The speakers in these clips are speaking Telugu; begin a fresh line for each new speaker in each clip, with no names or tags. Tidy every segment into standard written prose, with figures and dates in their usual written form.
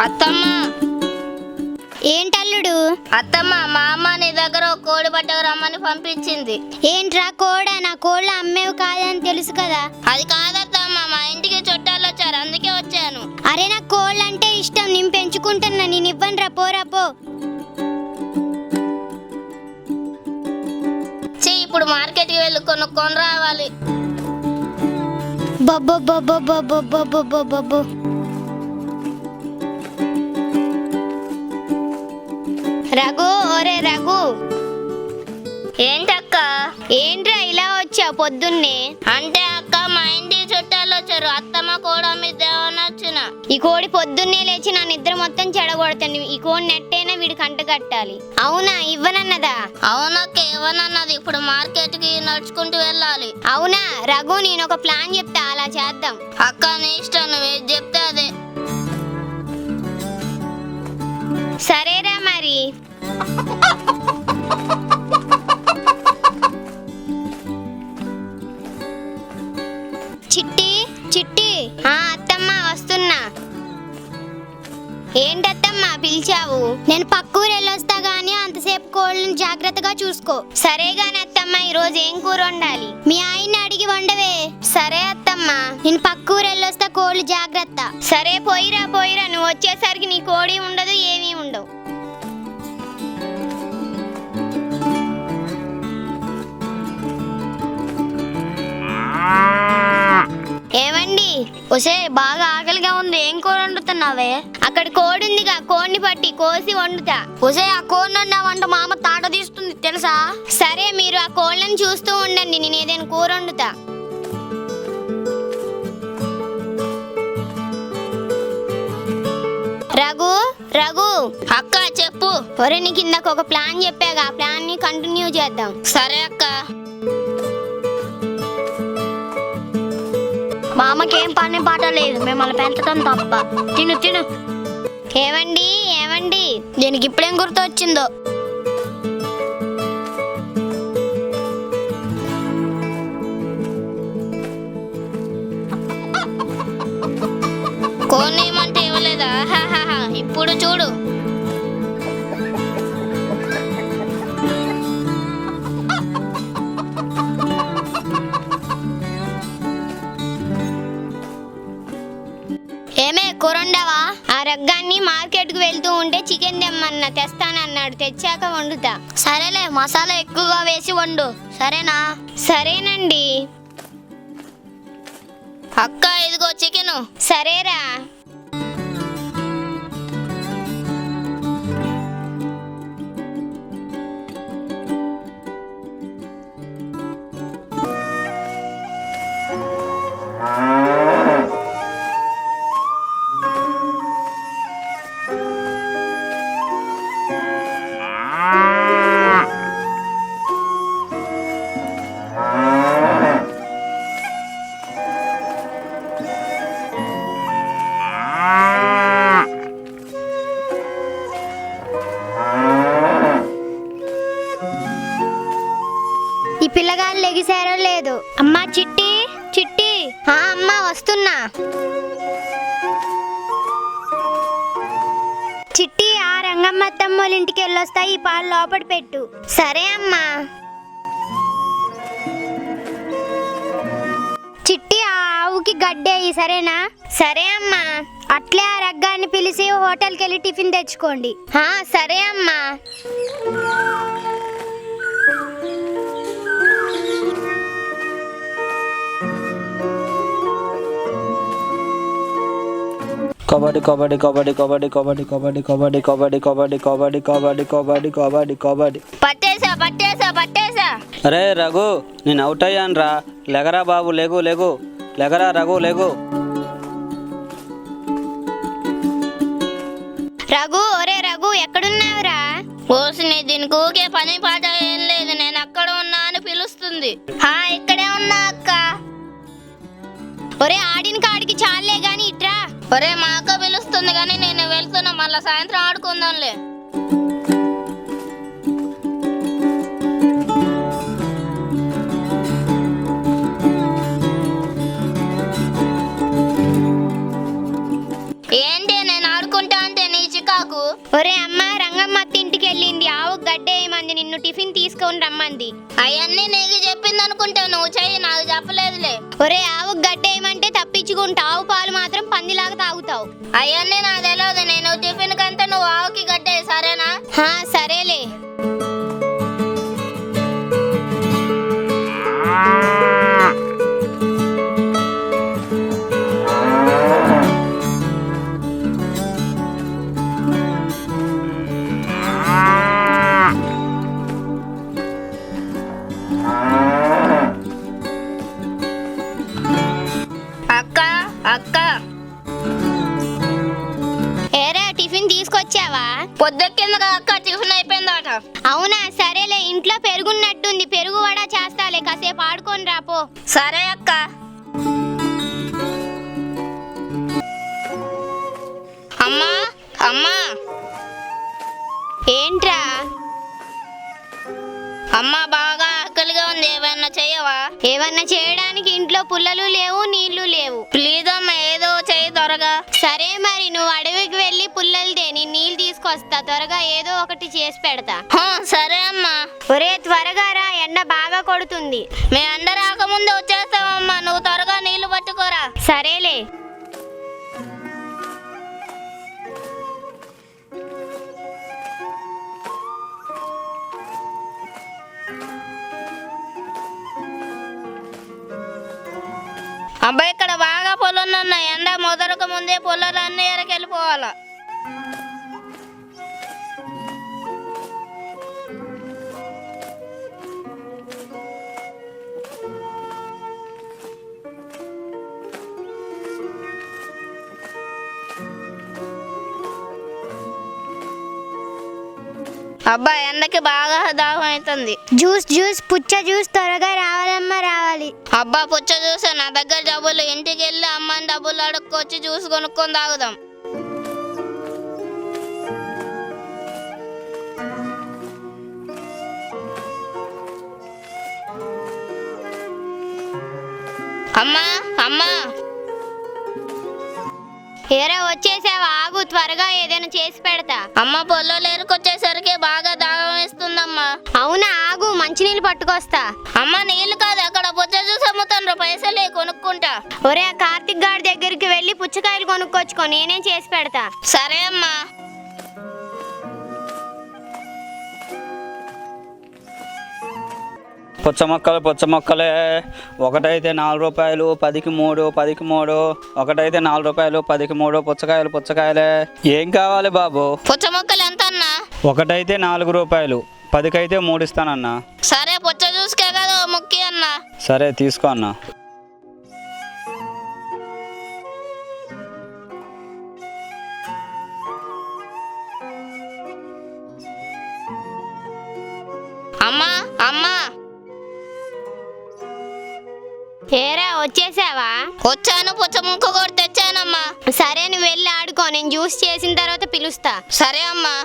అత్తమ్మ
ఏంటల్లుడు?
అత్తమ్మ మా అమ్మ నీ దగ్గర ఒక కోడి పట్టకు రమ్మని పంపించింది.
ఏంట్రా కోడా? నా కోళ్ళు అమ్మేవి కాదని తెలుసు కదా.
అది కాదత్తమ్మ, మా ఇంటికి చుట్టాలు వచ్చారు, అందుకే వచ్చాను.
అరే నాకు కోళ్ళు అంటే ఇష్టం, నేను పెంచుకుంటున్నా, నేను ఇవ్వను రా, పోరా పో.
ఇప్పుడు మార్కెట్కి వెళ్ళి కొనుక్కొని రావాలి.
రఘు, ఒరే రఘు.
ఏంటక్క?
ఏంట్రా ఇలా వచ్చావు పొద్దున్నే?
అంటే అక్క మా ఇంటికి చుట్టాలు వచ్చారు, అత్తమ్మ కోడి అమ్మిద్దామని వచ్చిన.
ఈ కోడి పొద్దున్నే లేచి నా నిద్ర మొత్తం చెడగొడతాను. ఈ కోడి నెట్టైనా వీడికి అంట కట్టాలి. అవునా? ఇవ్వనన్నదా?
అవునక్క ఇవ్వనన్నది. ఇప్పుడు మార్కెట్ కి నడుచుకుంటూ వెళ్ళాలి.
అవునా? రఘు, నేను ఒక ప్లాన్ చెప్తా, అలా చేద్దాం.
అక్క నీ ఇష్టం, నువ్వు చెప్తే అదే.
సరేరా మరి. చిట్టి చిట్టి. అత్తమ్మ వస్తున్నా. ఏంటత్తమ్మా పిలిచావు? నేను పక్కూరు వెళ్ళొస్తా గానీ అంతసేపు కోళ్ళని జాగ్రత్తగా చూసుకో. సరే గాని అత్తమ్మ, ఈరోజు ఏం కూర వండాలి? మీ ఆయన్ని అడిగి వండవే. సరే అత్తమ్మ, నేను పక్కూరు వెళ్ళొస్తా, కోళ్ళు జాగ్రత్త. సరే పోయిరా పోయిరా, నువ్వు వచ్చేసరికి నీ కోడి ఉండదు, ఏమీ ఉండవు. ఏమండి? ఒసే, బాగా ఆకలిగా ఉంది, ఏం కూర వండుతున్నావే? అక్కడ కోడి ఉందిగా, కోడిని పట్టి కోసి వండుతా.
ఒసే, ఆ కోడి వంట మా అమ్మ తాట తీస్తుంది తెలుసా?
సరే, మీరు ఆ కోళ్ళని చూస్తూ ఉండండి, నేను ఏదైనా కూర వండుతా. రఘు రఘు.
అక్క చెప్పు.
ఒరే, నీకు ఇందాక ఒక ప్లాన్ చెప్పాగా, ఆ ప్లాన్ ని కంటిన్యూ చేద్దాం.
సరే అక్క.
మా అమ్మకేం పని పాట లేదు, మిమ్మల్ని పెంచడం తప్ప. తిను తిను. ఏమండి ఏమండి, దీనికి ఇప్పుడేం గుర్తు వచ్చిందో?
కోనేమంటే ఇవ్వలేదా? ఇప్పుడు చూడు.
ఏమే, కూరండావా? ఆ రగ్గాన్ని మార్కెట్ కు వెళ్తూ ఉంటే చికెన్ తెమ్మన్నా, తెస్తానన్నాడు, తెచ్చాక వండుతా.
సరేలే, మసాలా ఎక్కువగా వేసి వండు, సరేనా?
సరేనండి.
అక్క ఇదిగో చికెను.
సరేరా. ఈ పిల్లగాళ్ళు లెగిసారో లేదు? అమ్మా చిట్టి చిట్టి. అమ్మా వస్తున్నా. చిట్టి, ఆ రంగమ్మ తమ్మోళ్ళ ఇంటికి వెళ్ళొస్తా, ఈ పాలు లోపల పెట్టు. సరే అమ్మా. చిట్టి, ఆ ఆవుకి గడ్డేయి, సరేనా? సరే అమ్మా. అట్లే ఆ రగ్గాన్ని పిలిచి హోటల్కి వెళ్ళి టిఫిన్ తెచ్చుకోండి. సరే అమ్మా.
కబడ్డీ కబడ్డీ కబడ్డీ కబడ్డీ కబడ్డీ కబడ్డీ కబడ్డీ కబడ్డీ కబడ్డీ కబడ్డీ కబడ్డీ కబడ్డీ కబడ్డీ కబడ్డీ.
పట్టేసా పట్టేసా పట్టేసా.
అరే రఘు, నేను అవుట్ అయ్యాను రా. లెగరా బాబు, లేగు లేగు. లెగరా రఘు, లేగు.
రఘు, ఒరే రఘు, ఎక్కడున్నావురా?
ఓసిని, దీనికి ఊకే పని పాట ఏం లేదు, నేను అక్కడ ఉన్నా అని పిలుస్తుంది. ఇక్కడే ఉన్నా అక్క.
ఒరే, ఆడిన కాడికి చాలే గాని ఇట్రా.
ఒరే, మా అక్క పిలుస్తుంది కానీ నేను వెళ్తున్నా, మళ్ళా సాయంత్రం ఆడుకుందాంలే.
ఒరే అమ్మ, రంగమ్మ అత్త ఇంటికి వెళ్ళింది. ఆవు గడ్డేయమంది, నిన్ను టిఫిన్ తీసుకొని రమ్మంది.
అవన్నీ నీకు చెప్పింది అనుకుంటా, నువ్వు చెయ్యి, నాకు చెప్పలేదులే.
ఒరే ఆవు గడ్డేయమంటే తప్పించుకుంటా, ఆవు పాలు మాత్రం పందిలాగా తాగుతావు.
అవన్నీ నాకు తెలియదు. నేను టిఫిన్ కంటే నువ్వు ఆవుకి గడ్డే, సరేనా?
సరేలే.
అక్క అక్క,
ఏరా టిఫిన్ తీసుకొచ్చావా?
పొద్దుక్కిందగా అక్క, టిఫిన్ అయిపోయిందట.
అవునా, సరేలే. ఇంట్లో పెరుగున్నట్టుంది, పెరుగు వడ చేస్తాలే, కాసేపు ఆడుకొని రాపో.
సరే అక్క. అమ్మా అమ్మా,
ఏంట్రా?
అమ్మా బాగా ఆకలిగా ఉంది, ఏమైనా చెయ్యవా?
ఏమన్నా చేయడానికి ఇంట్లో పుల్లలు లేవు, నీళ్లు లేవు.
ప్లీజ్ అమ్మా, ఏదో చెయ్యి త్వరగా.
సరే మరి, నువ్వు అడవికి వెళ్ళి పుల్లలదే, నేను నీళ్ళు తీసుకొస్తా. త్వరగా ఏదో ఒకటి చేసి పెడతా.
సరే అమ్మా.
ఒరే త్వరగా రా, ఎండ బాగా కొడుతుంది.
మీ అండ రాకముందు వచ్చేస్తామమ్మా, నువ్వు త్వరగా నీళ్లు పట్టుకోరా.
సరేలే.
అబ్బా, ఇక్కడ బాగా పొలాలు ఉన్నాయి. ఎండ మొదలక ముందే పొలాలన్నీ ఎరకెళ్ళిపోవాలా. అబ్బా, ఎండకి బాగా దాహం అవుతుంది.
జ్యూస్ పుచ్చ జ్యూస్ త్వరగా రావాలమ్మా, రావాలి.
అబ్బా, పుచ్చ జ్యూస్ నా దగ్గర డబ్బులు, ఇంటికి వెళ్ళి అమ్మని డబ్బులు అడుక్కొచ్చి జ్యూస్ కొనుక్కొని తాగుదాం. అమ్మా అమ్మా,
ఏరా వచ్చేసావా? ఆగు, త్వరగా ఏదైనా చేసి పెడతా.
అమ్మ పొలాలు ఏరుకొచ్చేసరికి బాగా దాహం వేస్తుందమ్మా.
అవునా, ఆగు, మంచినీళ్ళు పట్టుకొస్తా.
అమ్మ నీళ్ళు కాదు, అక్కడ పుచ్చ జ్యూస్ అమ్ముతాను, పైసలే కొనుక్కుంటా.
ఒరే ఆ కార్తిక్ గారి దగ్గరికి వెళ్ళి పుచ్చకాయలు కొనుక్కొచ్చుకో, నేనే చేసి పెడతా.
సరే అమ్మా.
పుచ్చ మొక్కలే ఒకటైతే 4 రూపాయలు, 10కి 3, 10కి 3. ఒకటైతే 4 రూపాయలు, 10కి 3 పుచ్చకాయలే. ఏం కావాలి బాబు?
పుచ్చ మొక్కలు ఎంత అన్నా?
ఒకటైతే 4 రూపాయలు, 10కైతే 3 ఇస్తానన్నా.
సరే, పుచ్చ జ్యూస్కే కదా ముక్కి అన్నా.
సరే తీసుకో అన్నా.
అమ్మా అమ్మా,
ఏరా వచ్చేసావా?
వచ్చాను, పుచ్చ ముక్క కూడా తెచ్చానమ్మా.
సరే, నువ్వు వెళ్ళి ఆడుకో, నేను జ్యూస్ చేసిన తర్వాత పిలుస్తా.
సరే అమ్మా.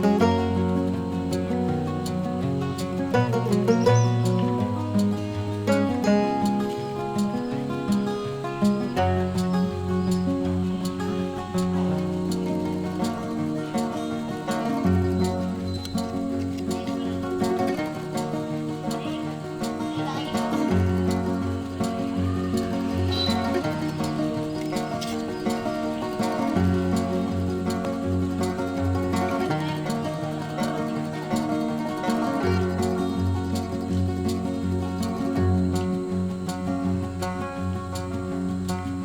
ఆ